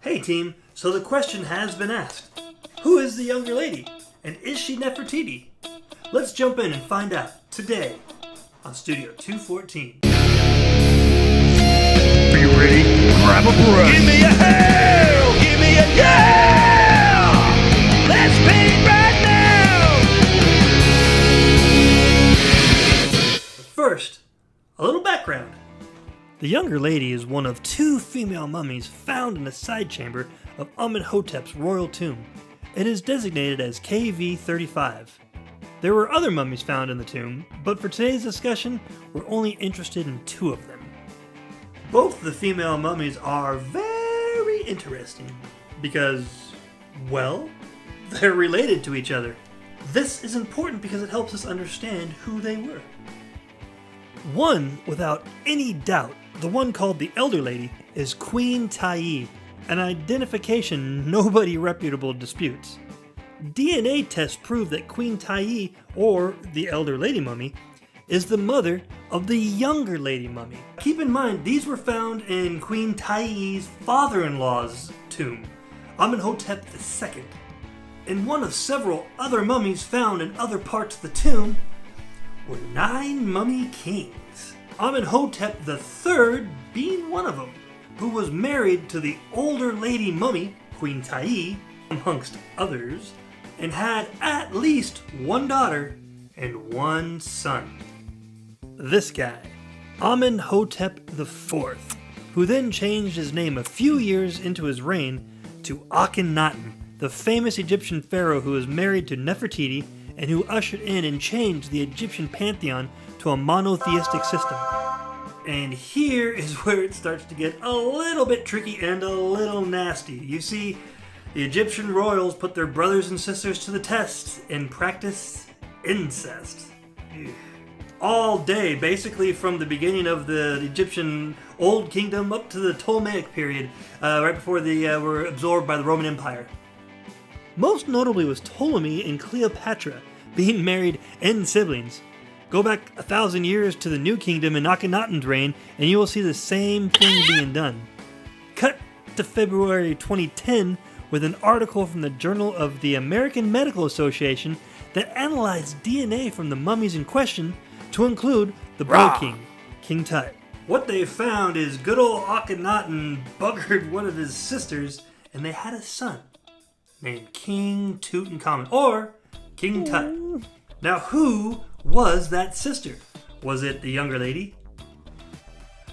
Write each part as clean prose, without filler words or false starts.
Hey team, so the question has been asked. Who is the younger lady? And is she Nefertiti? Let's jump in and find out today on Studio 214. Are you ready? Grab a brush. Give me a hell! Give me a yeah! Let's paint right now! First, a little background. The younger lady is one of two female mummies found in the side chamber of Amenhotep's royal tomb. It is designated as KV-35. There were other mummies found in the tomb, but for today's discussion, we're only interested in two of them. Both the female mummies are very interesting because, well, they're related to each other. This is important because it helps us understand who they were. One, without any doubt, the one called the Elder Lady, is Queen Tiye, an identification nobody reputable disputes. DNA tests prove that Queen Tiye, or the Elder Lady Mummy, is the mother of the Younger Lady Mummy. Keep in mind, these were found in Queen Tiye's father-in-law's tomb, Amenhotep II. And one of several other mummies found in other parts of the tomb were 9 mummy kings. Amenhotep III being one of them, who was married to the older lady mummy, Queen Tiye, amongst others, and had at least one daughter and one son. This guy, Amenhotep IV, who then changed his name a few years into his reign to Akhenaton, the famous Egyptian pharaoh who was married to Nefertiti and who ushered in and changed the Egyptian pantheon to a monotheistic system. And here is where it starts to get a little bit tricky and a little nasty. You see, the Egyptian royals put their brothers and sisters to the test and practiced incest. All day, basically from the beginning of the Egyptian Old Kingdom up to the Ptolemaic period, right before they were absorbed by the Roman Empire. Most notably was Ptolemy and Cleopatra being married and siblings. Go back 1,000 years to the New Kingdom in Akhenaton's reign and you will see the same thing being done. Cut to February 2010 with an article from the Journal of the American Medical Association that analyzed DNA from the mummies in question to include the Boy King, King Tut. What they found is good old Akhenaton buggered one of his sisters and they had a son named King Tut, or King Tut. Now who was that sister? Was it the younger lady?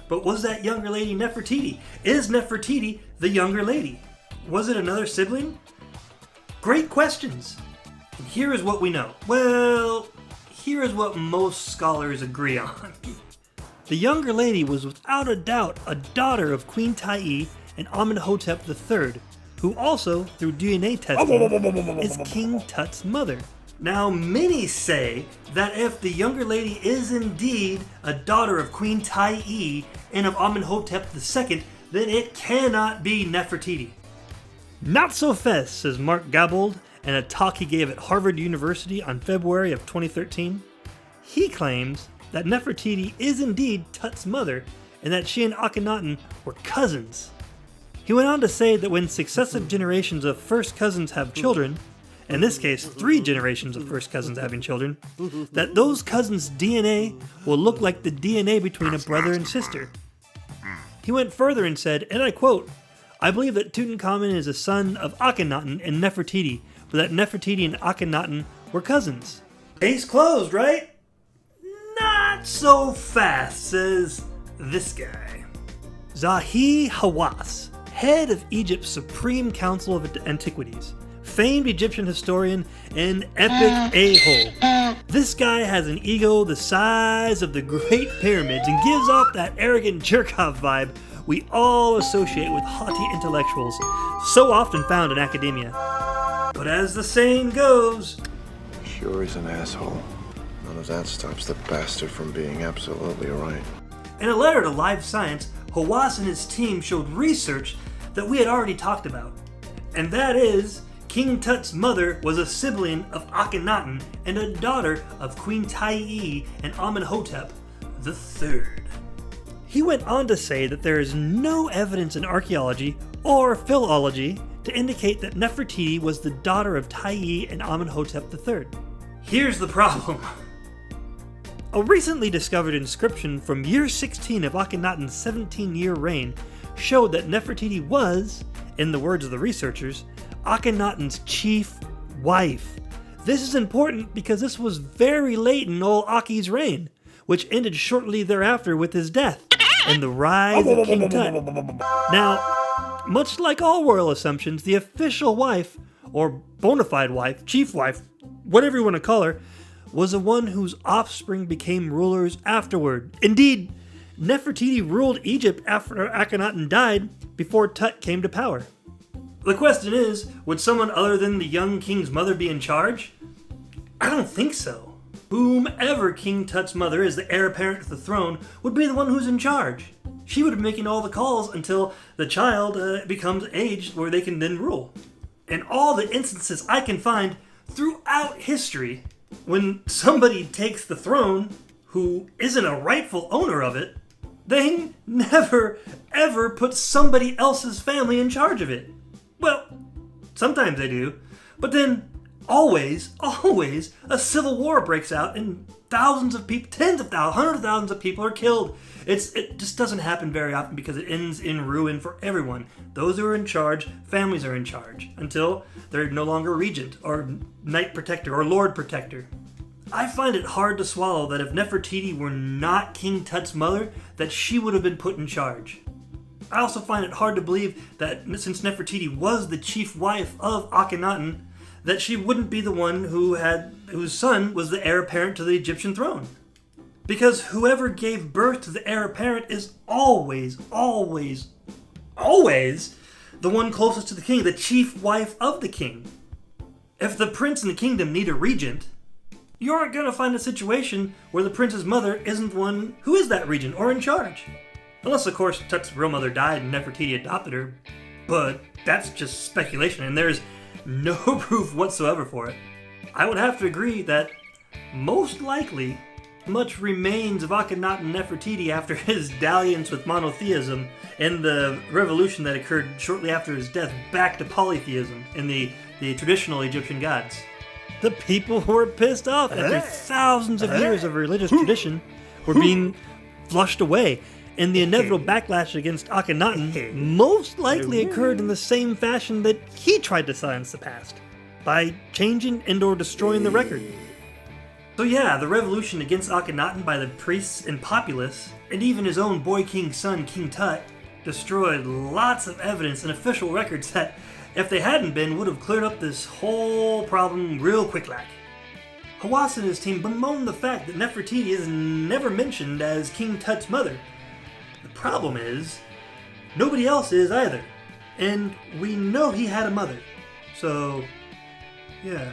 But was that younger lady Nefertiti? Is Nefertiti the younger lady? Was it another sibling? Great questions. And here is what we know. Well, here is what most scholars agree on. The younger lady was without a doubt a daughter of Queen Tiye and Amenhotep III, who also, through DNA testing, is King Tut's mother. Now, many say that if the younger lady is indeed a daughter of Queen Tiye and of Amenhotep II, then it cannot be Nefertiti. Not so fast, says Mark Gabold in a talk he gave at Harvard University on February of 2013. He claims that Nefertiti is indeed Tut's mother and that she and Akhenaton were cousins. He went on to say that when successive generations of first cousins have children, in this case 3 generations of first cousins having children, that those cousins' DNA will look like the DNA between a brother and sister. He went further and said, and I quote, "I believe that Tutankhamun is a son of Akhenaton and Nefertiti, but that Nefertiti and Akhenaton were cousins." Case closed, right? Not so fast, says this guy. Zahi Hawass, head of Egypt's Supreme Council of Antiquities, famed Egyptian historian and epic a-hole. This guy has an ego the size of the Great Pyramids and gives off that arrogant jerk-off vibe we all associate with haughty intellectuals, so often found in academia. But as the saying goes, Sure is an asshole. None of that stops the bastard from being absolutely right. in a letter to Live Science, Hawass and his team showed research that we had already talked about, and that is King Tut's mother was a sibling of Akhenaton and a daughter of Queen Tiye and Amenhotep III. He went on to say that there is no evidence in archaeology or philology to indicate that Nefertiti was the daughter of Tiye and Amenhotep III. Here's the problem. A recently discovered inscription from year 16 of Akhenaton's 17-year reign showed that Nefertiti was, in the words of the researchers, Akhenaton's chief wife. This is important because this was very late in old Aki's reign, which ended shortly thereafter with his death and the rise of King Tut. Now, much like all royal assumptions, the official wife, or bona fide wife, chief wife, whatever you want to call her, was the one whose offspring became rulers afterward. Indeed, Nefertiti ruled Egypt after Akhenaton died before Tut came to power. The question is, would someone other than the young king's mother be in charge? I don't think so. Whomever King Tut's mother is, the heir apparent to the throne, would be the one who's in charge. She would be making all the calls until the child becomes aged where they can then rule. In all the instances I can find throughout history, when somebody takes the throne who isn't a rightful owner of it, they never ever put somebody else's family in charge of it. Well, sometimes they do, but then always a civil war breaks out and thousands of people, tens of thousands, hundreds of thousands of people are killed. It just doesn't happen very often because it ends in ruin for everyone. Those who are in charge, families are in charge, until they're no longer regent or knight protector or lord protector. I find it hard to swallow that if Nefertiti were not King Tut's mother, that she would have been put in charge. I also find it hard to believe that since Nefertiti was the chief wife of Akhenaton, that she wouldn't be the one whose son was the heir apparent to the Egyptian throne. Because whoever gave birth to the heir apparent is always the one closest to the king, the chief wife of the king. If the prince in the kingdom need a regent, you aren't going to find a situation where the prince's mother isn't the one who is that regent or in charge. Unless, of course, Tut's real mother died and Nefertiti adopted her. But that's just speculation, and there's no proof whatsoever for it. I would have to agree that most likely much remains of Akhenaton and Nefertiti after his dalliance with monotheism and the revolution that occurred shortly after his death back to polytheism in the traditional Egyptian gods. The people who were pissed off after thousands of years of religious tradition were being flushed away, and the inevitable backlash against Akhenaton most likely occurred in the same fashion that he tried to silence the past, by changing and or destroying the record. So yeah, the revolution against Akhenaton by the priests and populace, and even his own boy king's son, King Tut, destroyed lots of evidence and official records that, if they hadn't been, would have cleared up this whole problem real quick like. Hawass and his team bemoan the fact that Nefertiti is never mentioned as King Tut's mother. The problem is, nobody else is either. And we know he had a mother. So, yeah.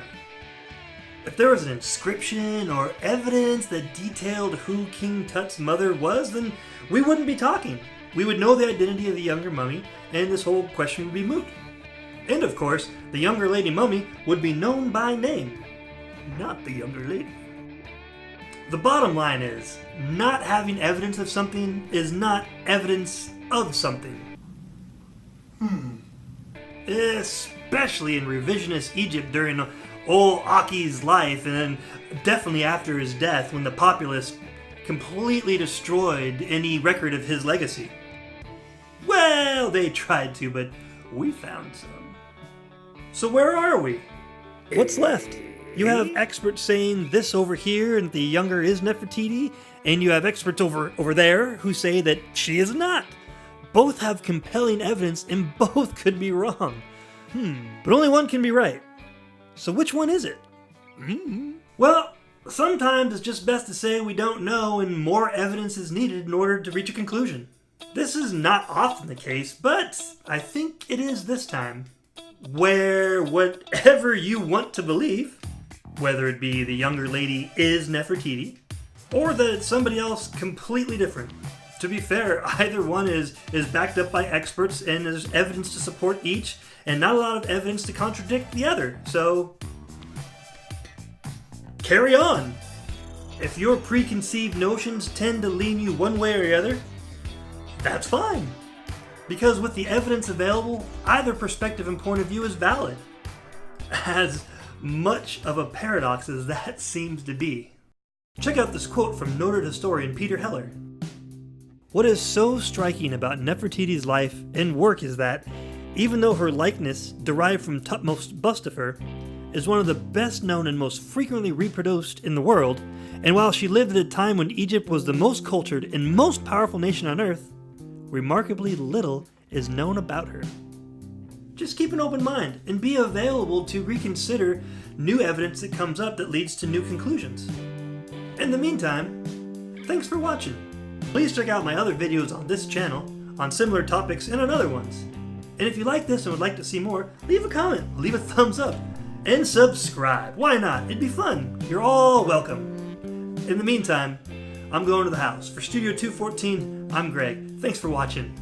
If there was an inscription or evidence that detailed who King Tut's mother was, then we wouldn't be talking. We would know the identity of the younger mummy, and this whole question would be moot. And of course, the younger lady mummy would be known by name, not the younger lady. The bottom line is, not having evidence of something is not evidence of something. Especially in revisionist Egypt during old Aki's life, and then definitely after his death when the populace completely destroyed any record of his legacy. Well, they tried to, but we found some. So where are we? What's left? You have experts saying this over here and the younger is Nefertiti, and you have experts over there who say that she is not. Both have compelling evidence and both could be wrong. But only one can be right. So which one is it? Well, sometimes it's just best to say we don't know and more evidence is needed in order to reach a conclusion. This is not often the case, but I think it is this time. Where whatever you want to believe, whether it be the younger lady is Nefertiti, or that it's somebody else completely different. To be fair, either one is backed up by experts and there's evidence to support each, and not a lot of evidence to contradict the other, so carry on. If your preconceived notions tend to lean you one way or the other, that's fine. Because with the evidence available, either perspective and point of view is valid. As much of a paradox as that seems to be. Check out this quote from noted historian Peter Heller. What is so striking about Nefertiti's life and work is that, even though her likeness, derived from Tutmosis bust of her, is one of the best known and most frequently reproduced in the world, and while she lived at a time when Egypt was the most cultured and most powerful nation on earth, remarkably little is known about her. Just keep an open mind and be available to reconsider new evidence that comes up that leads to new conclusions. In the meantime, thanks for watching. Please check out my other videos on this channel, on similar topics and on other ones. And if you like this and would like to see more, leave a comment, leave a thumbs up, and subscribe. Why not? It'd be fun. You're all welcome. In the meantime, I'm going to the house. For Studio 214, I'm Greg. Thanks for watching.